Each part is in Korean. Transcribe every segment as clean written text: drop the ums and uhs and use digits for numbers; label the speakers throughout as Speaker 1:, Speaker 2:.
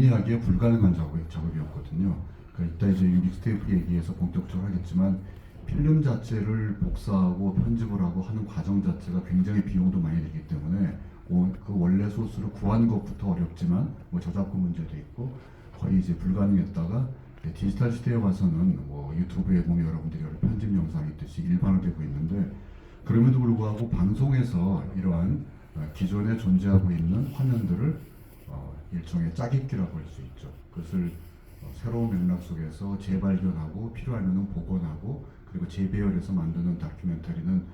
Speaker 1: 개인이 하기에 불가능한 작업이었거든요. 그러니까 이따 이제 믹스테이프 얘기해서 본격적으로 하겠지만 필름 자체를 복사하고 편집을 하고 하는 과정 자체가 굉장히 비용도 많이 들기 때문에 그 원래 소스를 구하는 것부터 어렵지만 뭐 저작권 문제도 있고 거의 이제 불가능했다가 디지털 시대에 와서는 뭐 유튜브에 보면 여러분들이 여러 편집 영상이 있듯이 일반화되고 있는데 그럼에도 불구하고 방송에서 이러한 기존에 존재하고 있는 화면들을 일종의 짜깁기라고 할 수 있죠. 그것을 새로운 맥락 속에서 재발견하고 필요하면 복원하고 그리고 재배열해서 만드는 다큐멘터리는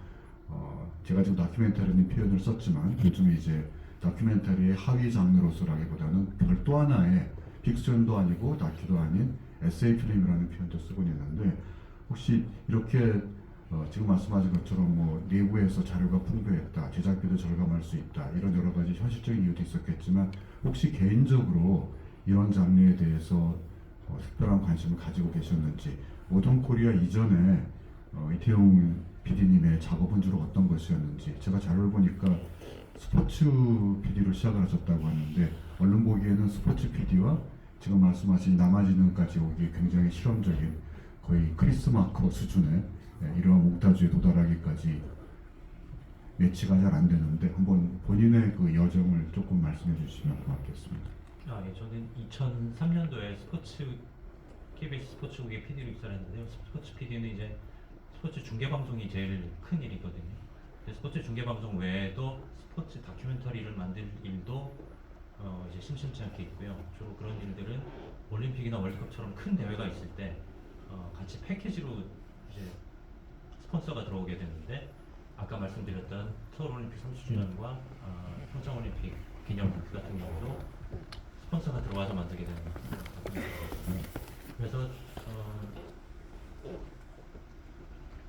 Speaker 1: 제가 지금 다큐멘터리는 표현을 썼지만 요즘에 이제 다큐멘터리의 하위 장르로서라기보다는 별도 하나의 픽션도 아니고 다큐도 아닌 에세이 필름이라는 표현도 쓰고 있는데 혹시 이렇게 지금 말씀하신 것처럼 뭐 내부에서 자료가 풍부했다, 제작비도 절감할 수 있다 이런 여러 가지 현실적인 이유도 있었겠지만 혹시 개인적으로 이런 장르에 대해서 특별한 관심을 가지고 계셨는지 오던 코리아 이전에 이태용 PD님의 작업은 주로 어떤 것이었는지 제가 자료를 보니까 스포츠 PD로 시작을 하셨다고 하는데 얼른 보기에는 스포츠 PD와 지금 말씀하신 남아지는까지 오기 굉장히 실험적인 거의 크리스 마커 수준의 이러한 몽타주에 도달하기까지 매치가 잘 안 되는데 한번 본인의 그 여정을 조금 말씀해 주시면 고맙겠습니다.
Speaker 2: 예, 저는 2003년도에 KBS 스포츠국의 PD로 입사를 했는데요. 스포츠 PD는 이제 스포츠 중계 방송이 제일 큰 일이거든요. 스포츠 중계 방송 외에도 스포츠 다큐멘터리를 만들 일도 이제 심심치 않게 있고요. 주로 그런 일들은 올림픽이나 월드컵처럼 큰 대회가 있을 때 같이 패키지로 이제 스폰서가 들어오게 되는데 아까 말씀드렸던 서울올림픽 30주년과 평창올림픽 기념국 같은 경우도 스폰서가 들어와서 만들게 되는 그래서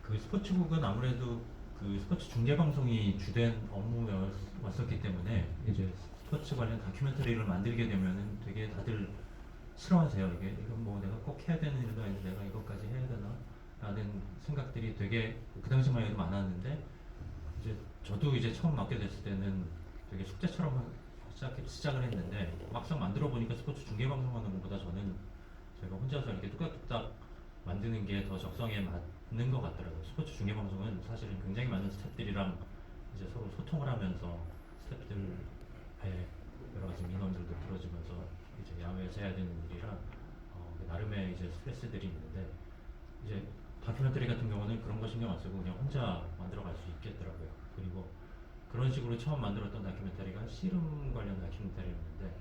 Speaker 2: 그 스포츠국은 아무래도 그 스포츠 중계 방송이 주된 업무였었기 때문에 이제 스포츠 관련 다큐멘터리를 만들게 되면은 되게 다들 싫어하세요. 이건 뭐 내가 꼭 해야 되는 일도 아닌데 내가 이것까지 해야 되나? 라는 생각들이 되게 그 당시만 해도 많았는데 이제 저도 이제 처음 맡게 됐을 때는 되게 숙제처럼 시작을 했는데 막상 만들어 보니까 스포츠 중계 방송하는 것보다 저는 제가 혼자서 이렇게 뚝딱뚝딱 만드는 게 더 적성에 맞는 것 같더라고요. 스포츠 중계 방송은 사실은 굉장히 많은 스태프들이랑 이제 서로 소통을 하면서 스태프들의 여러 가지 민원들도 들어주면서 이제 야외에서 해야 되는 일이라 나름의 이제 스트레스들이 있는데 이제 다큐멘터리 같은 경우는 그런 거 신경 안 쓰고 그냥 혼자 만들어갈 수 있겠더라고요. 그리고 그런 식으로 처음 만들었던 다큐멘터리가 씨름 관련 다큐멘터리였는데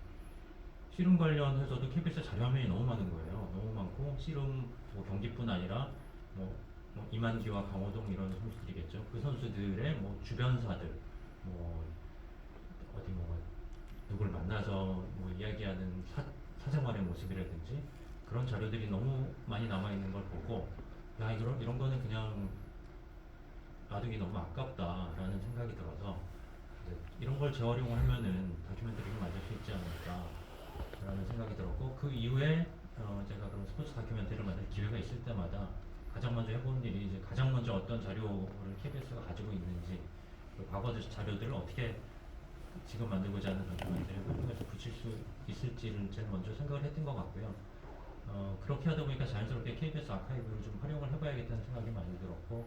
Speaker 2: 씨름 관련해서도 KBS 자료 화면이 너무 많은 거예요. 너무 많고 씨름 뭐 경기뿐 아니라 뭐 이만기와 강호동 이런 선수들이겠죠. 그 선수들의 뭐 주변사들 뭐 어디 뭐 누굴 만나서 뭐 이야기하는 사생활의 모습이라든지 그런 자료들이 너무 많이 남아 있는 걸 보고 야 이런 거는 그냥 놔두기 너무 아깝다라는 생각이 들어서 이런 걸 재활용을 하면은 다큐멘터리가 만들 수 있지 않을까라는 생각이 들었고 그 이후에 제가 그런 스포츠 다큐멘터리를 만들 기회가 있을 때마다 가장 먼저 해보는 일이 이제 가장 먼저 어떤 자료를 KBS가 가지고 있는지 그 과거 자료들을 어떻게 지금 만들고자 하는 다큐멘터리를 활용해서 붙일 수 있을지를 제일 먼저 생각을 했던 것 같고요. 그렇게 하다 보니까 자연스럽게 KBS 아카이브를 좀 활용을 해봐야겠다는 생각이 많이 들었고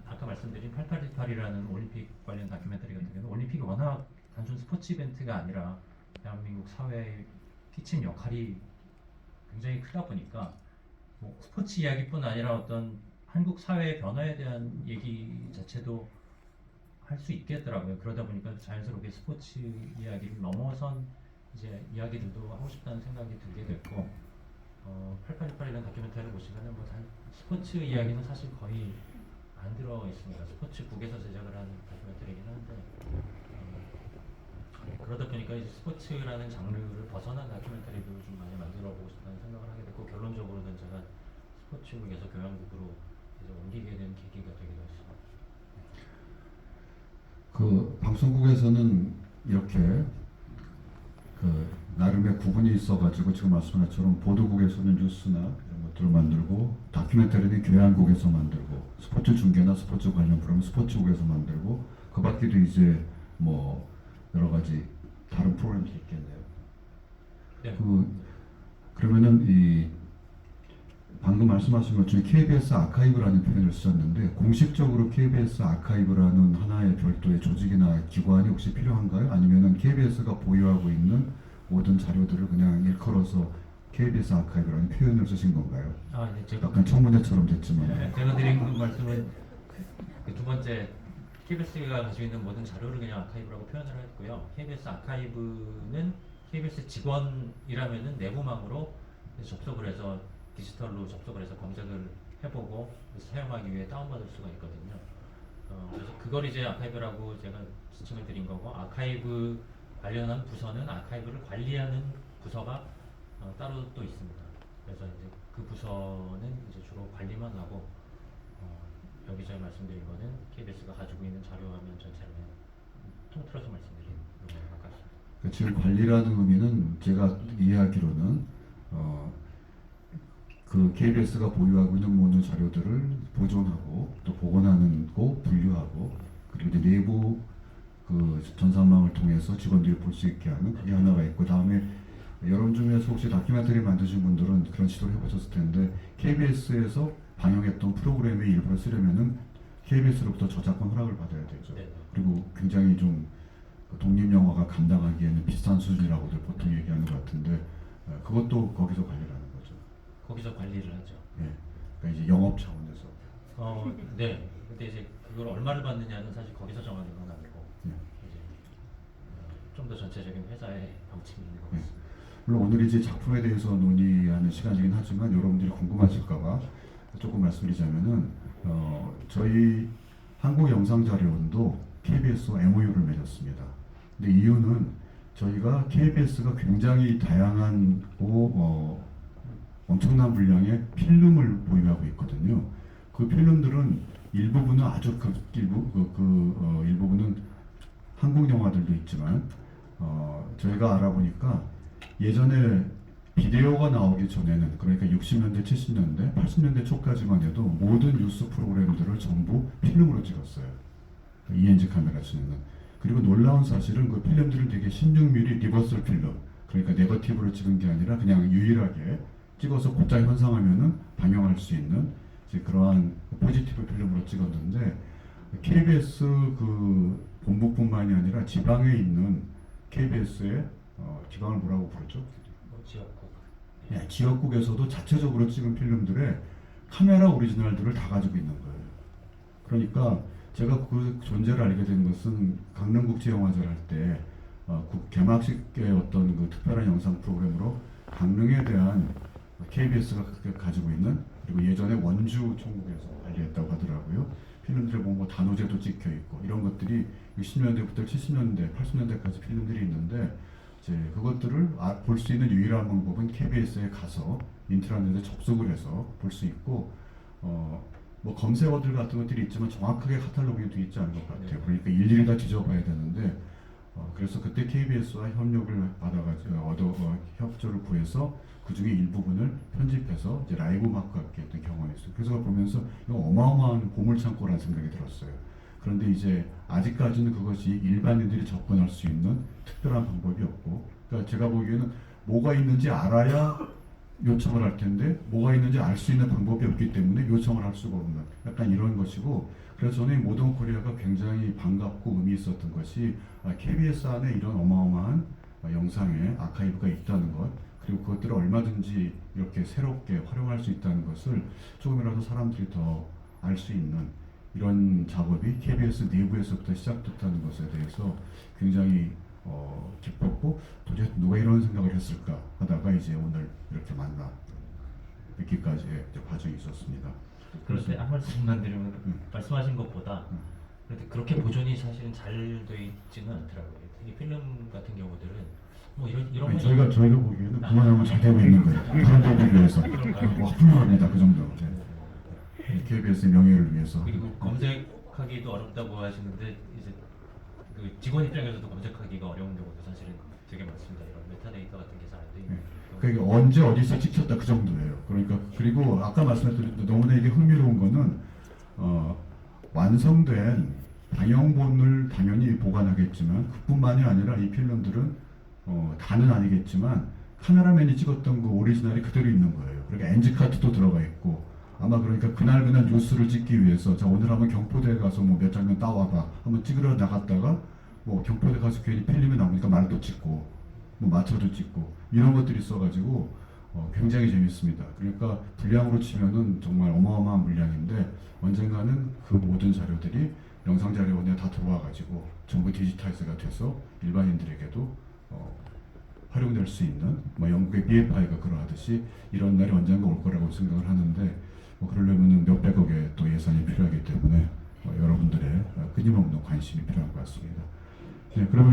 Speaker 2: 아까 말씀드린 8818이라는 올림픽 관련 다큐멘터리 같은 경우는 올림픽이 워낙 단순 스포츠 이벤트가 아니라 대한민국 사회에 끼친 역할이 굉장히 크다 보니까 뭐 스포츠 이야기뿐 아니라 어떤 한국 사회의 변화에 대한 얘기 자체도 할 수 있겠더라고요. 그러다 보니까 자연스럽게 스포츠 이야기를 넘어선 이제 이야기들도 하고 싶다는 생각이 들게 됐고 8818이라는 다큐멘터리를 보시면은 뭐 스포츠 이야기는 사실 거의 안 들어 있습니다. 스포츠국에서 제작을 한 다큐멘터리이긴 한데 그러다 보니까 이제 스포츠라는 장르를 벗어난 다큐멘터리도 좀 많이 만들어 보고 싶다는 생각을 하게 됐고 결론적으로는 제가 스포츠국에서 교양국으로 이제 옮기게 된 계기가 되기도 했습니다.
Speaker 1: 그 방송국에서는 이렇게 그 나름의 구분이 있어가지고 지금 말씀한 것처럼 보도국에서는 뉴스나 이런 것들을 만들고 다큐멘터리는 교양국에서 만들고 스포츠 중계나 스포츠 관련 프로그램 스포츠국에서 만들고 그 밖에도 이제 뭐 여러 가지 다른 프로그램들이 있겠네요.
Speaker 2: 네.
Speaker 1: 그러면은 이 방금 말씀하신 것 중에 KBS 아카이브라는 표현을 쓰셨는데 공식적으로 KBS 아카이브라는 하나의 별도의 조직이나 기관이 혹시 필요한가요? 아니면은 KBS가 보유하고 있는 모든 자료들을 그냥 일컬어서 KBS 아카이브라는 표현을 쓰신 건가요?
Speaker 2: 네, 제가
Speaker 1: 약간 청문회처럼 됐지만.
Speaker 2: 제가 드린 그 말씀은 그 두 번째 KBS가 가지고 있는 모든 자료를 그냥 아카이브라고 표현을 했고요. KBS 아카이브는 KBS 직원이라면은 내부망으로 접속을 해서 디지털로 접속을 해서 검색을 해보고 사용하기 위해 다운받을 수가 있거든요. 그래서 그걸 이제 아카이브라고 제가 지칭을 드린 거고, 아카이브 관련한 부서는 아카이브를 관리하는 부서가 따로 또 있습니다. 그래서 이제 그 부서는 이제 주로 관리만 하고, 여기 제가 말씀드린 거는 KBS가 가지고 있는 자료화면 전체를 통틀어서 말씀드린 부분에 가깝습니다.
Speaker 1: 지금 관리라는 의미는 제가 이해하기로는 그 KBS가 보유하고 있는 모든 자료들을 보존하고 또 복원하는 거 분류하고 그리고 이제 내부 그 전산망을 통해서 직원들이 볼 수 있게 하는 그게 하나가 있고, 다음에 여러분 중에서 혹시 다큐멘터리 만드신 분들은 그런 시도를 해보셨을 텐데 KBS에서 방영했던 프로그램의 일부를 쓰려면은 KBS로부터 저작권 허락을 받아야 되죠.
Speaker 2: 네.
Speaker 1: 그리고 굉장히 좀 독립영화가 감당하기에는 비싼 수준이라고들 보통 얘기하는 것 같은데 그것도 거기서 관리를 하는 거죠.
Speaker 2: 거기서 관리를 하죠.
Speaker 1: 예. 그러니까 이제 영업 차원에서.
Speaker 2: 네. 근데 이제 그걸 얼마를 받느냐는 사실 거기서 정하는 건 아니고,
Speaker 1: 예.
Speaker 2: 이제 좀 더 전체적인 회사의 방침이 있는 것
Speaker 1: 예.
Speaker 2: 같습니다.
Speaker 1: 물론 오늘 이제 작품에 대해서 논의하는 시간이긴 하지만 여러분들이 궁금하실까봐 조금 말씀드리자면은 저희 한국영상자료원도 KBS와 MOU를 맺었습니다. 근데 이유는 저희가 KBS가 굉장히 다양하고 엄청난 분량의 필름을 보유하고 있거든요. 그 필름들은 일부분은 아주 일부분은 한국 영화들도 있지만 저희가 알아보니까 예전에 비디오가 나오기 전에는, 그러니까 60년대, 70년대, 80년대 초까지만 해도 모든 뉴스 프로그램들을 전부 필름으로 찍었어요. ENG 카메라 쓰는. 그리고 놀라운 사실은 그 필름들은 되게 16mm 리버설 필름, 그러니까 네거티브로 찍은 게 아니라 그냥 유일하게 찍어서 곧장 현상하면은 방영할 수 있는 이제 그러한 포지티브 필름으로 찍었는데, KBS 그 본부뿐만이 아니라 지방에 있는 KBS의 지방을 뭐라고 부르죠?
Speaker 2: 지역국.
Speaker 1: 예, 지역국에서도 자체적으로 찍은 필름들의 카메라 오리지널들을 다 가지고 있는 거예요. 그러니까 제가 그 존재를 알게 된 것은 강릉국제영화제를 할 때 개막식의 어떤 그 특별한 영상 프로그램으로 강릉에 대한 KBS가 가지고 있는, 그리고 예전에 원주 총국에서 관리했다고 하더라고요. 필름들에 보면 뭐 단오제도 찍혀 있고 이런 것들이 60년대부터 70년대, 80년대까지 필름들이 있는데, 이제 그것들을 볼 수 있는 유일한 방법은 KBS에 가서 인트라넷에 접속을 해서 볼 수 있고, 뭐 검색어들 같은 것들이 있지만 정확하게 카탈로그에 돼 있지 않은 것 같아요. 그러니까 일일이 다 뒤져봐야 되는데, 그래서 그때 KBS와 협력을 받아가지고 협조를 구해서 그 중에 일부분을 편집해서 이제 라이브 마크 갖게 했던 경험이 있어요. 그래서 보면서 이거 어마어마한 보물창고라는 생각이 들었어요. 그런데 이제 아직까지는 그것이 일반인들이 접근할 수 있는 특별한 방법이 없고, 그러니까 제가 보기에는 뭐가 있는지 알아야 요청을 할 텐데 뭐가 있는지 알 수 있는 방법이 없기 때문에 요청을 할 수가 없는 약간 이런 것이고, 그래서 저는 모던 코리아가 굉장히 반갑고 의미 있었던 것이 KBS 안에 이런 어마어마한 영상의 아카이브가 있다는 것, 그리고 그것들을 얼마든지 이렇게 새롭게 활용할 수 있다는 것을 조금이라도 사람들이 더 알 수 있는 이런 작업이 KBS 내부에서부터 시작됐다는 것에 대해서 굉장히 기뻤고, 도대체 누가 이런 생각을 했을까 하다가 이제 오늘 이렇게 만나 뵙기까지의 과정이 있었습니다.
Speaker 2: 그런데 한 말씀만 드리면 말씀하신 것보다 그렇게 보존이 사실은 잘 돼 있지는 않더라고요. 특히 필름 같은 경우들은 뭐 이런
Speaker 1: 아니, 저희가 보기에는 그만하면 잘 되고 있는 거예요. 그런 데를 위해서 훌륭합니다. 그 정도. KBS의 명예를 위해서.
Speaker 2: 그리고 검색하기도 어렵다고 하시는데 이제 그 직원 입장에서도 검색하기가 어려운 경우도 사실은 되게 많습니다. 이런 메타데이터 같은 게 잘 안 돼 있는.
Speaker 1: 그러니까 언제 어디서 찍혔다 그 정도예요. 그러니까 그리고 아까 말씀드린 너무나 이게 흥미로운 거는 완성된 방영본을 당연히 보관하겠지만 그뿐만이 아니라 이 필름들은 다는 아니겠지만 카메라맨이 찍었던 그 오리지널이 그대로 있는 거예요. 그러니까 NG 카트도 들어가 있고 아마 그러니까 그날 뉴스를 찍기 위해서 자 오늘 한번 경포대에 가서 뭐 몇 장면 따와봐 한번 찍으러 나갔다가 뭐 경포대 가서 괜히 필름이 나오니까 말도 찍고 뭐 마초도 찍고 이런 것들이 있어가지고 굉장히 재밌습니다. 그러니까 분량으로 치면은 정말 어마어마한 분량인데 언젠가는 그 모든 자료들이 영상 자료원에 다 들어와가지고 전부 디지타이즈가 돼서 일반인들에게도 활용될 수 있는 뭐 영국의 BFI가 그러하듯이 이런 날이 언젠가 올 거라고 생각을 하는데 그러려면은 몇백억의 또 예산이 필요하기 때문에 여러분들의 끊임없는 관심이 필요한 것 같습니다. 네, 그러면